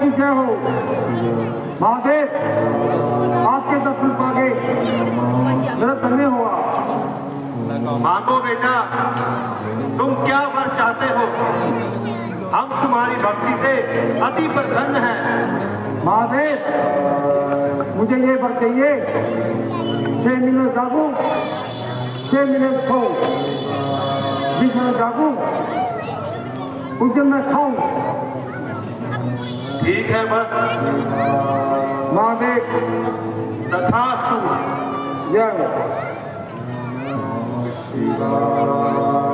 की जय हो। महादेव आपके दर्शन पाके मेरा धन्य हुआ। मांगो बेटा, तुम क्या वर चाहते हो? हम तुम्हारी भक्ति से अति प्रसन्न हैं। महादेव मुझे ये वर चाहिए, 6 मिनट जागूं, 6 मिनट खाऊं, जिस दिन जागूं उस दिन मैं खाऊं। ठीक है बस। महादेव तथास्तु। जय हो।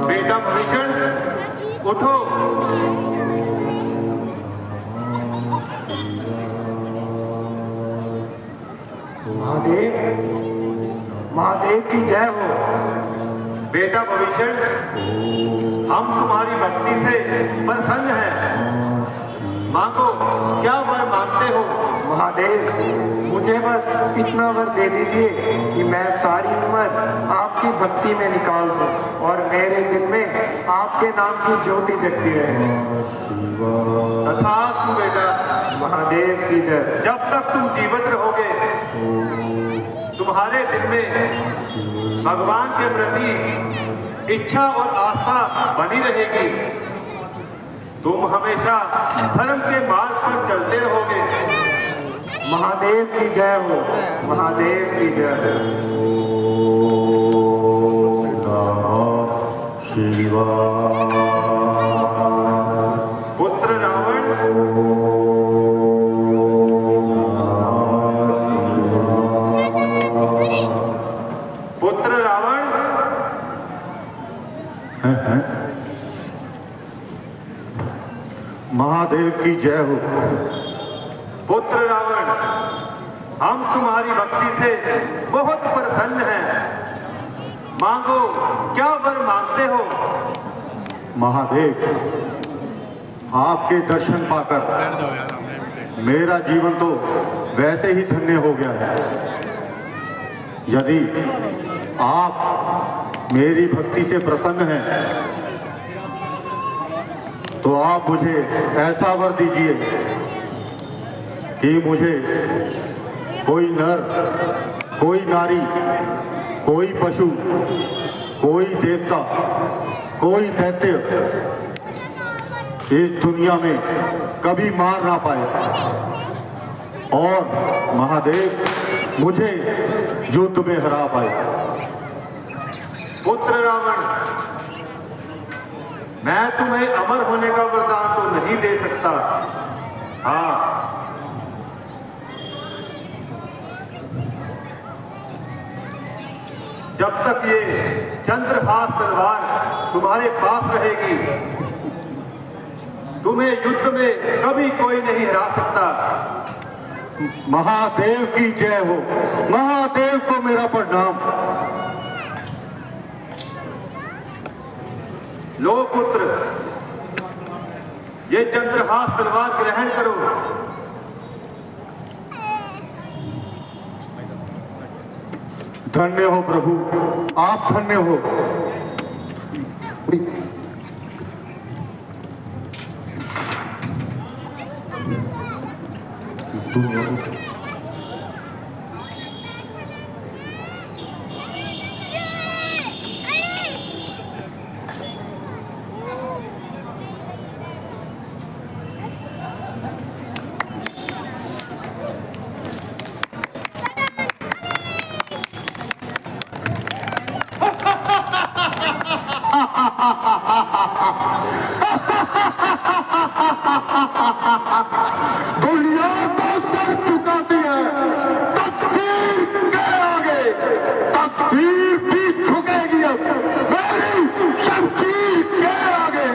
बेटा भविष्ण उठो। महादेव महादेव की जय हो। बेटा भविष्ण, हम तुम्हारी भक्ति से प्रसन्न हैं। मांगो, क्या वर मांगते हो? महादेव मुझे बस इतना वर दे दीजिए कि मैं सारी उम्र आपकी भक्ति में निकाल दूं और मेरे दिल में आपके नाम की ज्योति जगती रहे। तथास्तु बेटा। महादेव की जय। जब तक तुम जीवित रहोगे, तुम्हारे दिल में भगवान के प्रति इच्छा और आस्था बनी रहेगी। तुम हमेशा धर्म के मार्ग पर चलते रहोगे। महादेव की जय हो। महादेव की जय। पुत्र रावण, पुत्र रावण, महादेव की जय हो। पुत्र रावण, हम तुम्हारी भक्ति से बहुत प्रसन्न हैं। मांगो, क्या वर मांगते हो? महादेव आपके दर्शन पाकर मेरा जीवन तो वैसे ही धन्य हो गया है। यदि आप मेरी भक्ति से प्रसन्न हैं तो आप मुझे ऐसा वर दीजिए कि मुझे कोई नर, कोई नारी, कोई पशु, कोई देवता, कोई दैत्य इस दुनिया में कभी मार ना पाए। और महादेव मुझे युद्ध में हरा पाए। पुत्र रावण, मैं तुम्हें अमर होने का वरदान तो नहीं दे सकता। हाँ, जब तक ये चंद्रहास तलवार तुम्हारे पास रहेगी, तुम्हें युद्ध में कभी कोई नहीं हरा सकता। महादेव की जय हो। महादेव को मेरा प्रणाम। लो पुत्र, ये चंद्रहास तलवार ग्रहण करो। धन्य हो प्रभु, आप धन्य हो। दुनिया तो सर झुकाती है, तकदीर के आगे तकदीर भी झुकेगी अब मेरी शमशीर के आगे।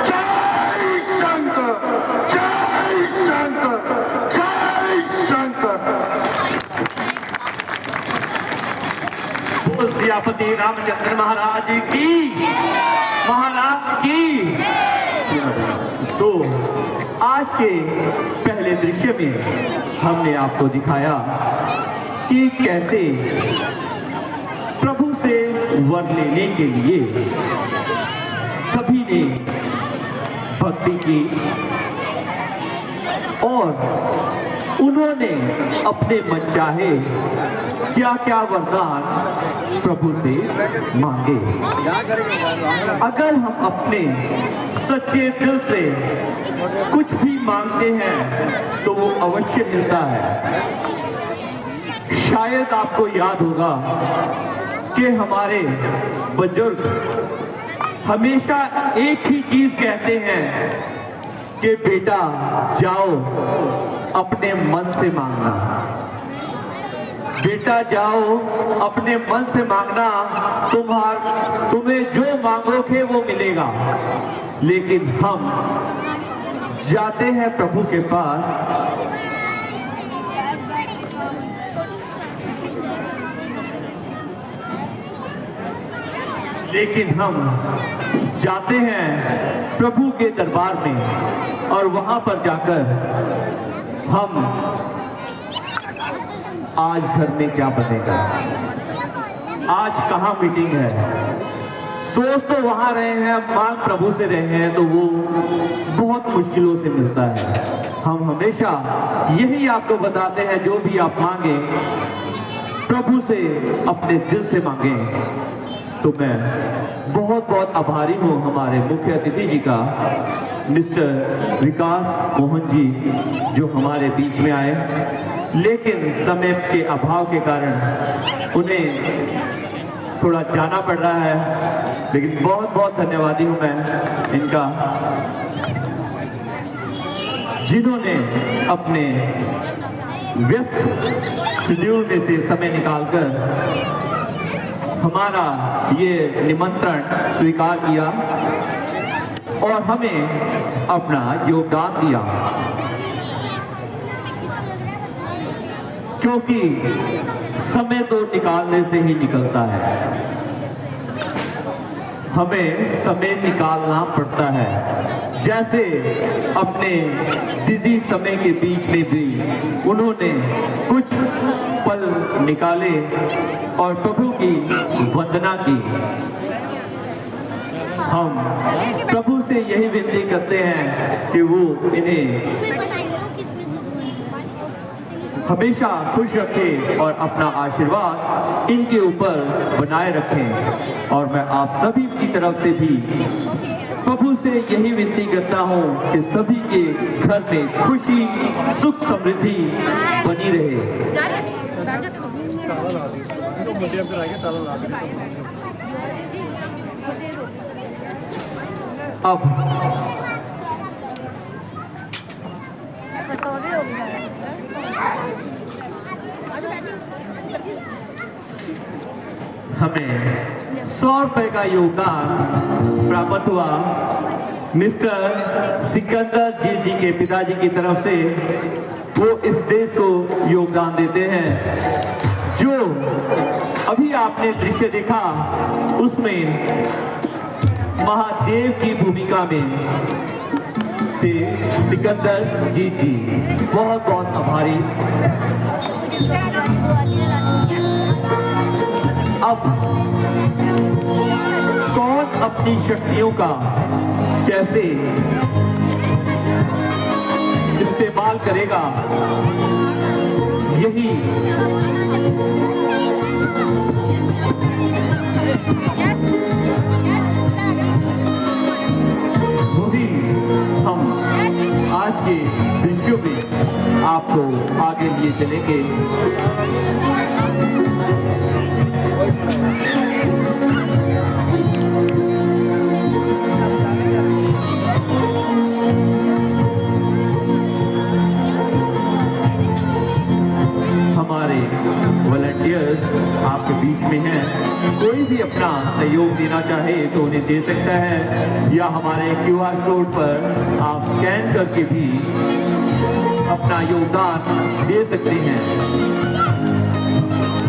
जय शंकर, जय शंकर, जय शंकर। बोल सियापति रामचंद्र महाराज की, महाराज की। तो आज के पहले दृश्य में हमने आपको दिखाया कि कैसे प्रभु से वर लेने के लिए सभी ने भक्ति की और उन्होंने अपने मनचाहे क्या क्या वरदान प्रभु से मांगे। अगर हम अपने सच्चे दिल से कुछ भी मांगते हैं तो वो अवश्य मिलता है। शायद आपको याद होगा कि हमारे बुजुर्ग हमेशा एक ही चीज कहते हैं कि बेटा जाओ अपने मन से मांगना, बेटा जाओ अपने मन से मांगना, तुम्हें जो मांगोगे वो मिलेगा। लेकिन हम जाते हैं प्रभु के पास, लेकिन हम जाते हैं प्रभु के दरबार में और वहां पर जाकर हम आज घर में क्या बनेगा, आज कहाँ मीटिंग है, सोच तो वहां रहे हैं, मांग प्रभु से रहे हैं, तो वो बहुत मुश्किलों से मिलता है। हम हमेशा यही आपको बताते हैं, जो भी आप मांगे प्रभु से अपने दिल से मांगे। तो मैं बहुत बहुत आभारी हूँ हमारे मुख्य अतिथि जी का, मिस्टर विकास मोहन जी, जो हमारे बीच में आए, लेकिन समय के अभाव के कारण उन्हें थोड़ा जाना पड़ रहा है। लेकिन बहुत बहुत धन्यवादी हूँ मैं इनका, जिन्होंने अपने व्यस्त शेड्यूल में से समय निकालकर हमारा ये निमंत्रण स्वीकार किया और हमें अपना योगदान दिया। क्योंकि समय तो निकालने से ही निकलता है, हमें समय निकालना पड़ता है। जैसे अपने बिजी समय के बीच में भी उन्होंने कुछ पल निकाले और प्रभु की वंदना की। हम प्रभु से यही विनती करते हैं कि वो इन्हें हमेशा खुश रखें और अपना आशीर्वाद इनके ऊपर बनाए रखें। और मैं आप सभी की तरफ से भी प्रभु से यही विनती करता हूँ कि सभी के घर में खुशी, सुख, समृद्धि बनी रहे। अब हमें 100 रुपए का योगदान प्राप्त हुआ मिस्टर सिकंदर जी के पिताजी की तरफ से। वो इस देश को योगदान देते हैं। जो अभी आपने दृश्य देखा उसमें महादेव की भूमिका में थे सिकंदर जी। बहुत बहुत आभारी। अब कौन अपनी शक्तियों का कैसे इस्तेमाल करेगा, यही वही हम आज के दृश्यों में आपको आगे लिए चलेंगे। हमारे वॉलंटियर्स आपके बीच में हैं। कोई भी अपना सहयोग देना चाहे तो उन्हें दे सकता है, या हमारे QR कोड पर आप स्कैन करके भी अपना योगदान दे सकते हैं।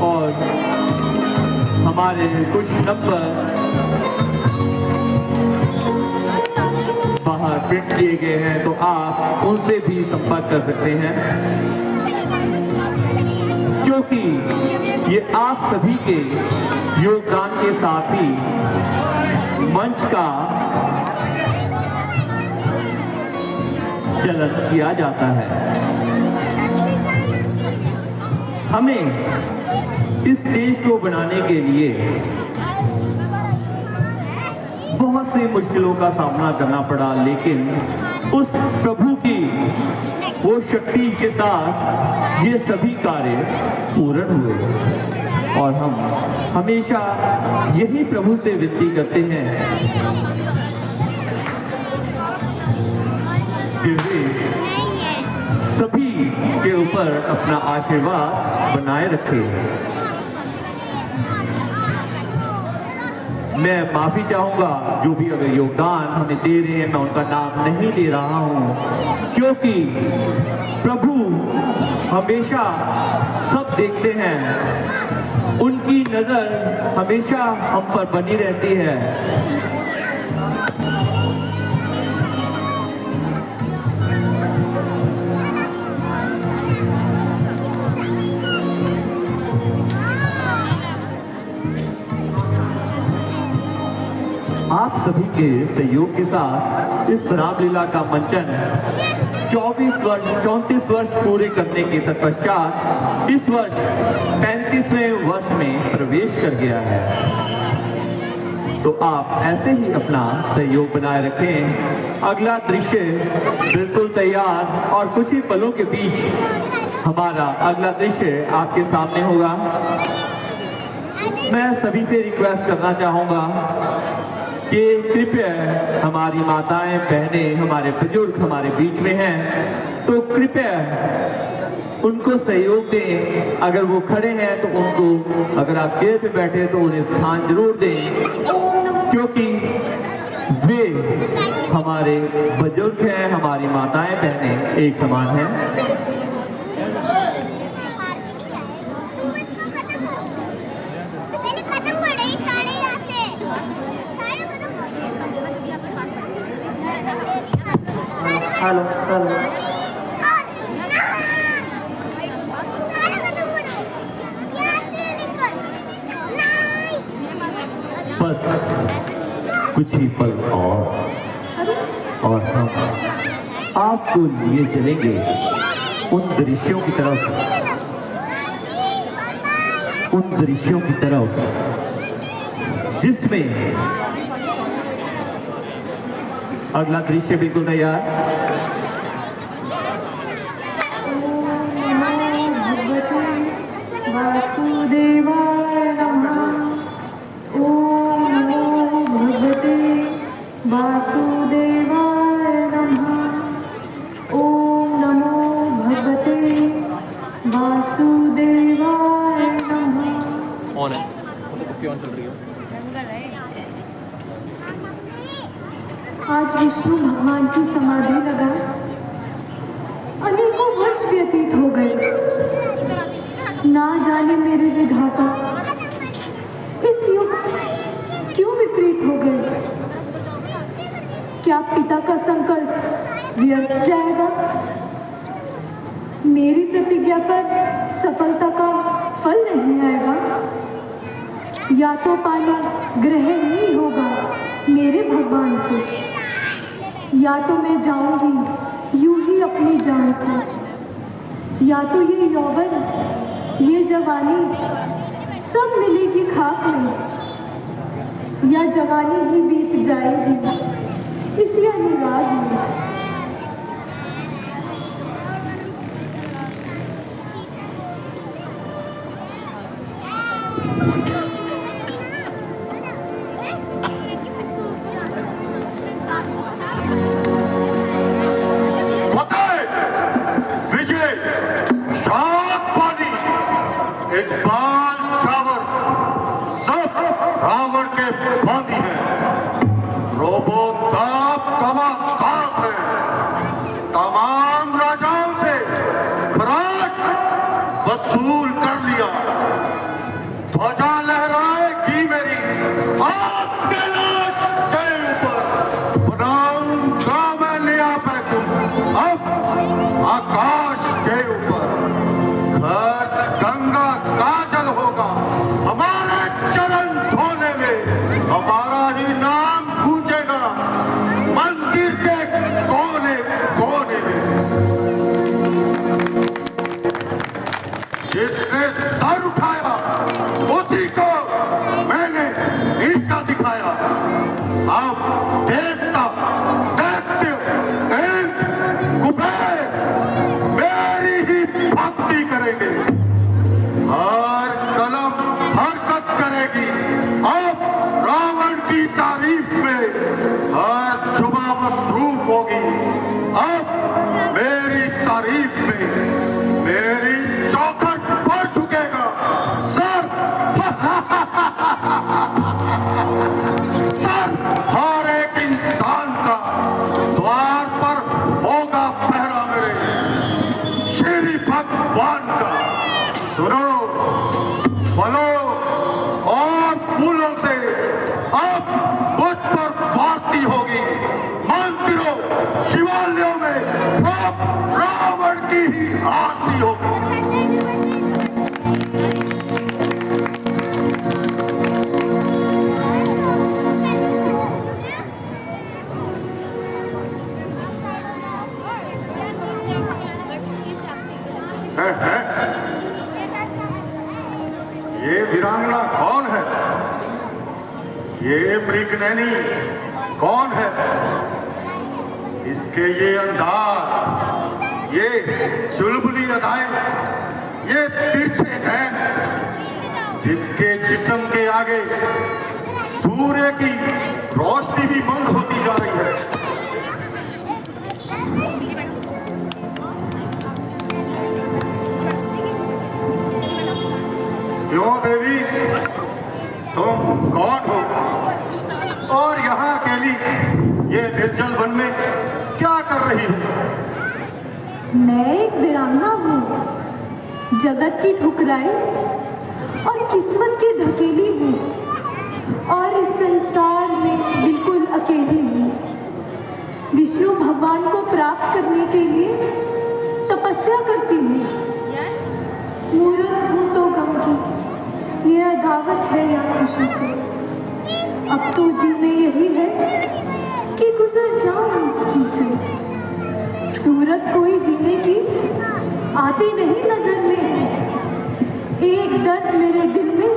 और हमारे कुछ नंबर बाहर प्रिंट किए गए हैं, तो आप उनसे भी संपर्क कर सकते हैं, क्योंकि ये आप सभी के योगदान के साथ ही मंच का चलन किया जाता है। हमें इस देश को बनाने के लिए बहुत सी मुश्किलों का सामना करना पड़ा, लेकिन उस प्रभु की वो शक्ति के साथ ये सभी कार्य पूर्ण हुए। और हम हमेशा यही प्रभु से विनती करते हैं कि वे सभी के ऊपर अपना आशीर्वाद बनाए रखे। मैं माफी चाहूंगा जो भी अगर योगदान हमें दे रहे हैं, मैं उनका नाम नहीं ले रहा हूं, क्योंकि प्रभु हमेशा सब देखते हैं, उनकी नजर हमेशा हम पर बनी रहती है। आप सभी के सहयोग के साथ इस रामलीला का मंचन 34 वर्ष पूरे करने के तत्पश्चात इस वर्ष 35वें वर्ष में प्रवेश कर गया है। तो आप ऐसे ही अपना सहयोग बनाए रखें। अगला दृश्य बिल्कुल तैयार और कुछ ही पलों के बीच हमारा अगला दृश्य आपके सामने होगा। मैं सभी से रिक्वेस्ट करना चाहूँगा कि कृपया हमारी माताएं, बहनें, हमारे बुजुर्ग हमारे बीच में हैं, तो कृपया उनको सहयोग दें। अगर वो खड़े हैं तो उनको, अगर आप चेयर पे बैठे तो उन्हें स्थान जरूर दें, क्योंकि वे हमारे बुजुर्ग हैं, हमारी माताएं, बहनें एक समान हैं। हेलो हेलो, बस कुछ ही पल और हम आपको लिए चलेंगे उन दृश्यों की तरफ, जिसमें अगला दृश्य बिल्कुल तैयार। वासुदेवाय नमः। ओम नमो भगवते वासुदेवाय नमः। ओम नमो भगवते वासुदेवाय नमः। ऑन है, क्यों चल रही है? आज विष्णु भगवान की समाधि लगा अनेकों वर्ष व्यतीत हो गए। ना जाने मेरे विधाता इस युग क्यों विपरीत हो गए। क्या पिता का संकल्प व्यर्थ जाएगा? मेरी प्रतिज्ञा पर सफलता का फल नहीं आएगा, या तो पानी ग्रहण नहीं होगा मेरे भगवान से, या तो मैं जाऊंगी यूं ही अपनी जान से, या तो ये यौवन, ये जवानी सब मिलेगी खाक में, या जवानी ही बीत जाएगी इसी अनुराग में। वसूल कर लिया। ध्वजा लहराएगी मेरी आप कैलाश के ऊपर, बनाऊंगा मैं नया पैकुंठ अब आकाश के ऊपर। खर्च गंगा का जल होगा हमारे चरण धोने में, हमारा ही नाम गूंजेगा तारीफ में हर जुबा मसरूफ होगी। अब मेरी तारीफ में मेरी चौखट पर झुकेगा सर। सर हर एक इंसान का द्वार पर होगा पहरा मेरे श्री भगवान का। सुनो, फलों और फूलों से अब मुझ पर वारती होगी। मंदिरों शिवालयों में अब रावण की ही आरती होगी। ये वीरांगना कौन है? ये मृगनैनी कौन है? इसके ये अंदाज, ये चुलबुली अदाएं, ये तिरछे नैन, जिसके जिस्म के आगे सूर्य की रोशनी भी बंद होती जा रही है। क्यों देवी, तुम कौन हो और यहाँ अकेली ये निर्जल वन में क्या कर रही हो? मैं एक वीरांगना हूँ, जगत की ठुकराई और किस्मत की धकेली हूँ, और इस संसार में बिल्कुल अकेली हूँ। विष्णु भगवान को प्राप्त करने के लिए तपस्या करती हूँ। मूर्ख हूँ तो गम की ये अदावत है या खुशी से। अब तो जी में यही है कि गुजर जाऊं इस जी से। सूरत कोई जीने की आती नहीं नजर में है। एक दर्द मेरे दिल में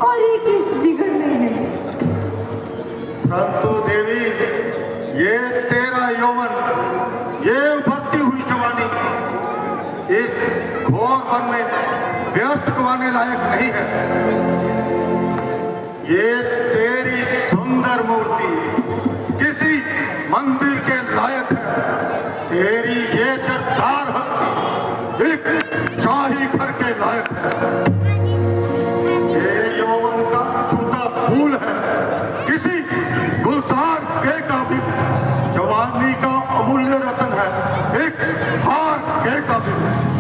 और एक इस जिगर में है। परंतु देवी, ये तेरा यौवन, ये उभरती हुई जवानी इस घोर वन में व्यर्थ गवाने लायक नहीं है। ये तेरी सुंदर मूर्ति किसी मंदिर के लायक है। तेरी ये जरदार हस्ती एक शाही घर के लायक है। ये यौवन का अछूता फूल है, किसी गुलजार के काबिल। जवानी का अमूल्य रतन है, एक हार के काबिल।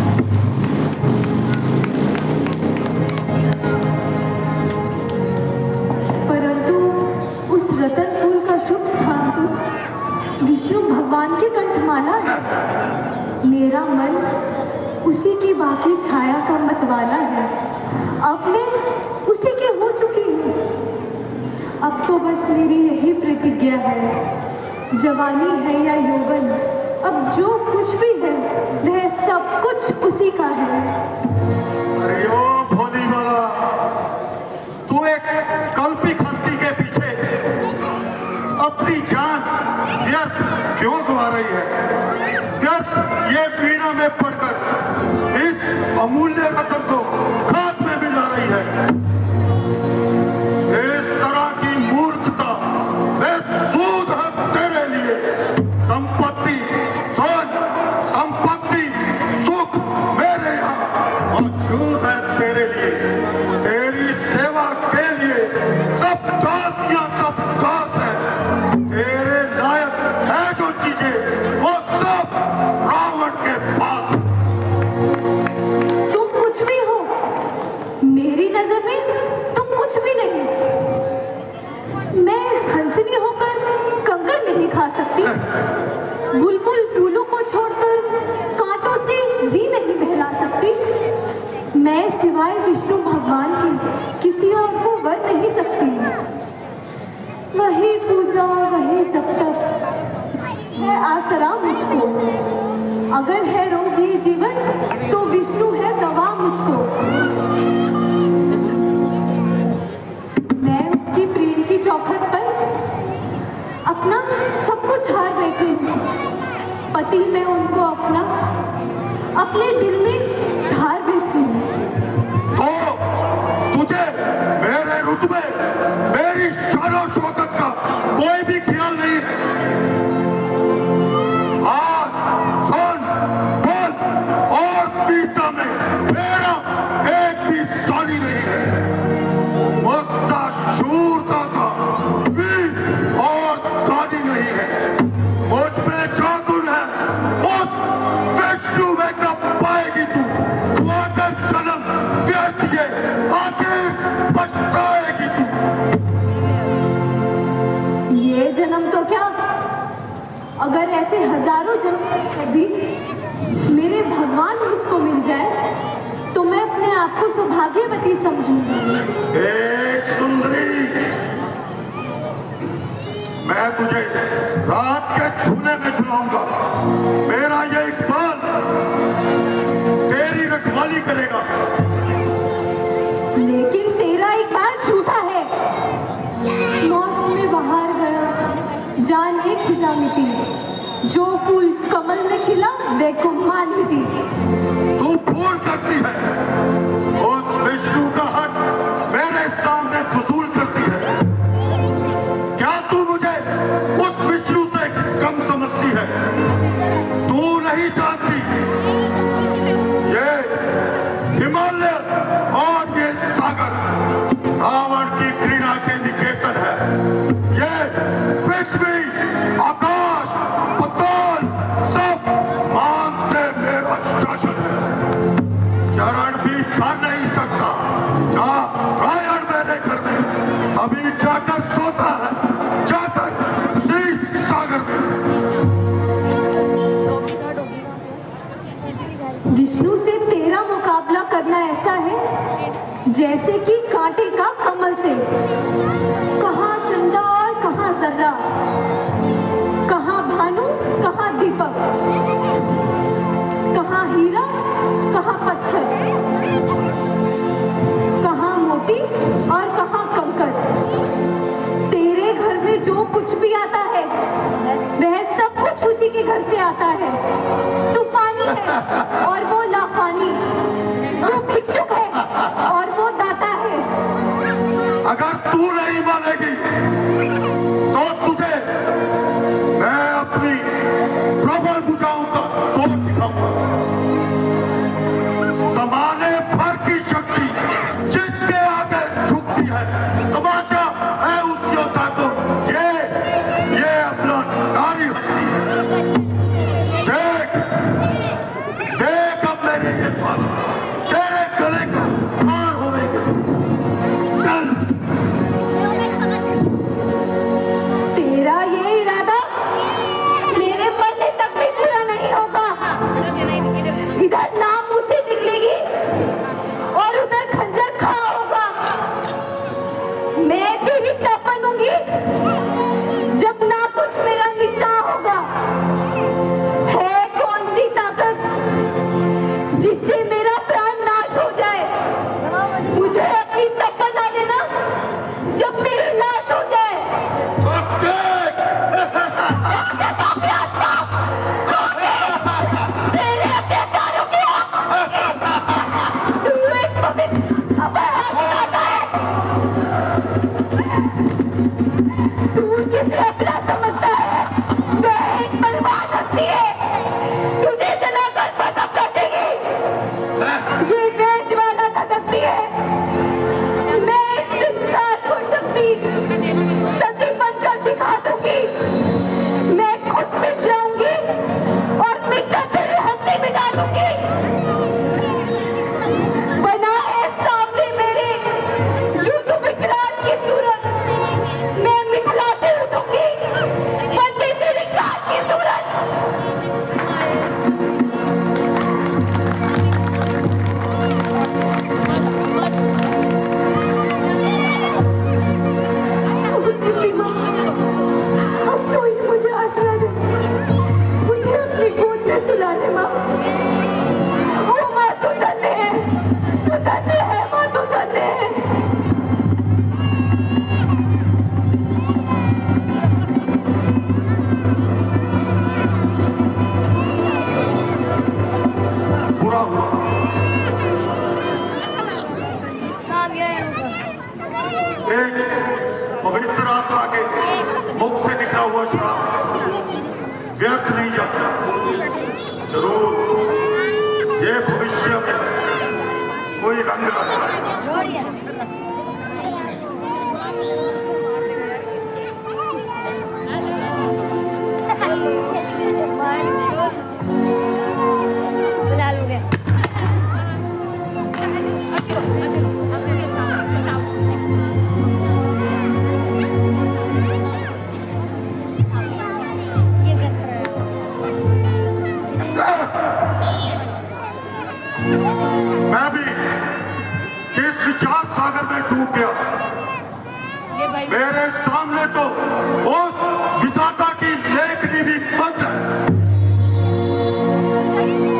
रतन फूल का शुभ स्थान तो विष्णु भगवान की कंठमाला है। मेरा मन उसी की बाकी छाया का मतवाला है। अब मैं उसी की हो चुकी हूँ। अब तो बस मेरी यही प्रतिज्ञा है, जवानी है या यौवन, अब जो कुछ भी है वह सब कुछ उसी का है। अरे ओ भोली वाला, तू एक कल्पित हस्ती के पीछे अपनी जान व्यर्थ क्यों गवा रही है? व्यर्थ ये वीणा में पढ़कर इस अमूल्य रतन को खाक में मिला रही है। इस तरह की मूर्खता वे सूद है तेरे लिए। संपत्ति, सोन, संपत्ति, सुख मेरे यहाँ मौजूद है तेरे लिए। तेरी सेवा के लिए सब दास या सब दास है। तेरे लायक है जो चीजें वो सब रावण के पास। तुम कुछ भी हो, मेरी नजर में तुम कुछ भी नहीं। मैं हंसनी होकर कंकर नहीं खा सकती। बुलबुल फूलों को छोड़कर कांटों से जी नहीं बहला सकती। मैं सिवाय विष्णु भगवान के किसी और को वर नहीं सकती। वही पूजा, वही जब तक है आसरा मुझको। अगर है रोग ये जीवन तो विष्णु है दवा मुझको। मैं उसकी प्रेम की चौखट पर अपना सब कुछ हार बैठी हूँ। पति मैं उनको अपना अपने दिल में धार बैठी हूँ। तो तुझे मेरे रुतबे, मेरी तेरी शानो शौकत का कोई भी ख्याल नहीं है। आज सुन बोल और वीरता में मेरा एक भी सानी नहीं है। मुझसा शूरता का वीर और दानी नहीं है। मुझ में जो गुण है उस विष्णु में कब पाएगी तू? तू आकर जन्म व्यर्थ ये आखिर पछताएगी तू। ये जन्म तो क्या, अगर ऐसे हजारों जन्म कभी मेरे भगवान मुझको मिल जाए तो मैं अपने आप को सौभाग्यवती समझूंगी। एक सुंदरी, मैं तुझे रात के झूले में झुलाऊंगा। मेरा ये इकबाल तेरी रखवाली करेगा। लेकिन तेरा इकबाल झूठा है। मौसम बहार गया, जान एक खिजा मिटी, जो फूल कमल में खिला वे कुम्हान मिटी। तू भूल करती है, उस विष्णु का हक मेरे सामने फजूल करती है। क्या तू मुझे उस विष्णु से कम समझती है? तू नहीं जानती ये हिमालय और ये सागर रावण की घृणा के निकेतन है। ये पृथ्वी आकाश पताल सब मानते मेरा शासन है। चरण भी कर नहीं सकता ना रायण मेरे घर में, अभी जाकर सोता है, जाकर शीश सागर में। विष्णु से तेरा मुकाबला करना ऐसा है जैसे कि कांटे का कमल से। कहाँ चंदा और कहाँ जर्रा, कहाँ भानु कहाँ दीपक, कहाँ हीरा कहाँ पत्थर, कहाँ मोती और कहाँ कंकर। तेरे घर में जो कुछ भी आता है वह सब कुछ उसी के घर से आता है। तूफानी है और वो लाफानी, तू भिक्षुक है और वो दाता है। अगर तू नहीं मानेगी तो तुझे मैं अपनी प्रबल भुजाओं का जोर दिखाऊंगा। जमाने भर की शक्ति जिसके आगे झुकती है, तमाचा है उस योद्धा को। ये अपना नारी हस्ती है। देख देख अब मेरे ये पास तेरे गले का हार होवेंगे। चल। तेरा ये इरादा मेरे मरने तक भी पूरा नहीं होगा। इधर नाम मुंह से निकलेगी और उधर खंजर खा होगा। मैं तेरी तब बनूंगी जब ना कुछ मेरा निशान होगा। है कौन सी ताकत जिससे मेरा प्राण नाश हो जाए? मुझे अपनी तब बना लेना जब मेरी लाश हो जाए। तेरे अत्याचारों की तू एक पवित्र अपराध है। तू जिसे अपना समझता है वह एक बलवान हस्ती है। तुझे जलाकर भस्म कर देगी। ये बेच वाला धधकती है। मैं इस संसार को शक्ति सती बनकर दिखा दूंगी। मैं खुद मिट जाऊंगी और मिटकर तेरी हस्ती मिटा दूंगी। बना है सामने मेरे जो तू विकराल की सूरत, मैं मिथिला से उठूंगी बनके तेरी काल की सूरत। अब तो ही मुझे आश्रय दे, मुझे अपनी गोद में सुला ले माँ। ओ माँ तू धन्य है, तू धन्य है माँ, तू धन्य है। बुरा हुआ। एक पवित्र जंग लड़ना है। बुला लोगे ये कर रहे हो मैं भी किस विचार सागर में डूब गया। मेरे सामने तो उस विधाता की लेखनी भी बंद है।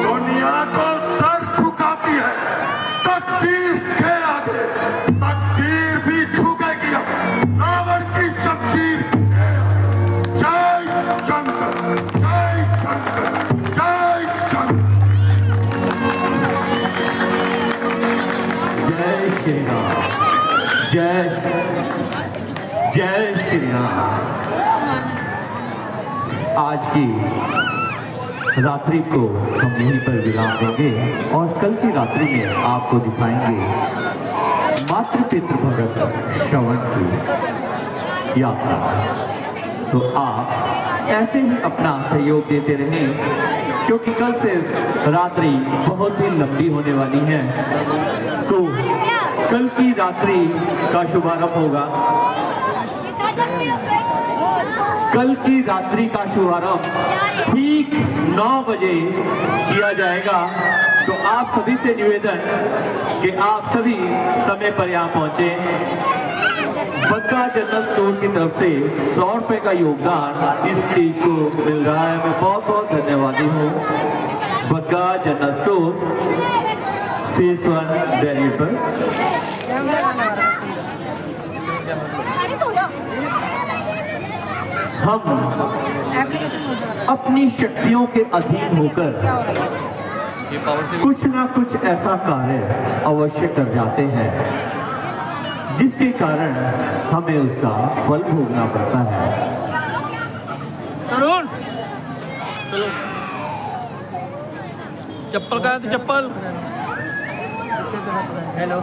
दुनिया तो सर झुकाती है तकदीर के आगे, तकदीर भी झुकेगी रावण की शमशीर के आगे। जय शंकर, जय शंकर, जय शंकर। जय श्री राम, जय जय श्री राम। आज की रात्रि को हम यहीं पर विराम देंगे और कल की रात्रि में आपको दिखाएंगे मातृपितृ भगत श्रवण की यात्रा। तो आप ऐसे ही अपना सहयोग देते रहें, क्योंकि कल से रात्रि बहुत ही लंबी होने वाली है। तो कल की रात्रि का शुभारंभ होगा। कल की रात्रि का शुभारंभ ठीक 9 बजे किया जाएगा। तो आप सभी से निवेदन कि आप सभी समय पर यहाँ पहुंचे। बग्गा जनरल स्टोर की तरफ से 100 रुपए का योगदान इस चीज को मिल रहा है। मैं बहुत बहुत धन्यवादी हूँ। Bagga general store face 1 Delhi पर। हम अपनी शक्तियों के अधीन होकर कुछ ना कुछ ऐसा कार्य अवश्य कर जाते हैं जिसके कारण हमें उसका फल भोगना पड़ता है। तरुण चलो चप्पल कहाँ थी चप्पल। हेलो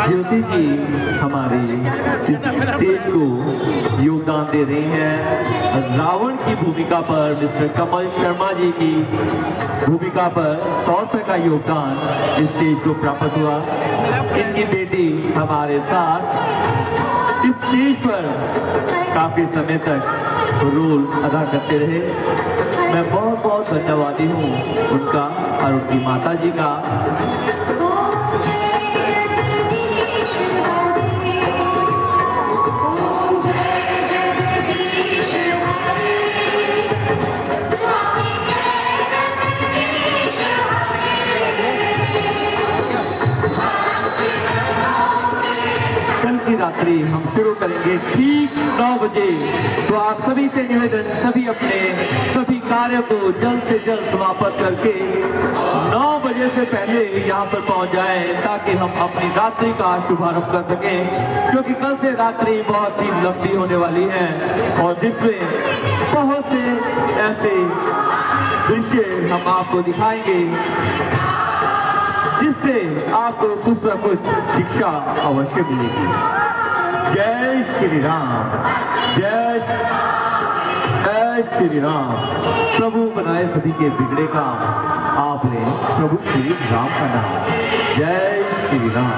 ज्योति जी हमारी इस स्टेज को योगदान दे रही हैं। रावण की भूमिका पर मिस्टर कमल शर्मा जी की भूमिका पर 100 रुपए का योगदान इस स्टेज को प्राप्त हुआ। इनकी बेटी हमारे साथ इस स्टेज पर काफी समय तक रोल अदा करते रहे। मैं बहुत बहुत धन्यवादी हूँ उनका और उनकी माता जी का। की रात्रि हम शुरू करेंगे ठीक 9 बजे। तो आप सभी से निवेदन, सभी अपने सभी कार्य को जल्द से जल्द समाप्त करके 9 बजे से पहले यहाँ पर पहुँच जाएं, ताकि हम अपनी रात्रि का शुभारंभ कर सकें। क्योंकि कल से रात्रि बहुत ही लंबी होने वाली है और जिसमें बहुत से ऐसे दृश्य हम आपको दिखाएंगे जिससे आपको कुछ न कुछ शिक्षा अवश्य मिलेगी। जय श्री राम, जय श्री राम। प्रभु बनाए सभी के बिगड़े काम, आपने प्रभु श्री राम का नाम। जय श्री राम।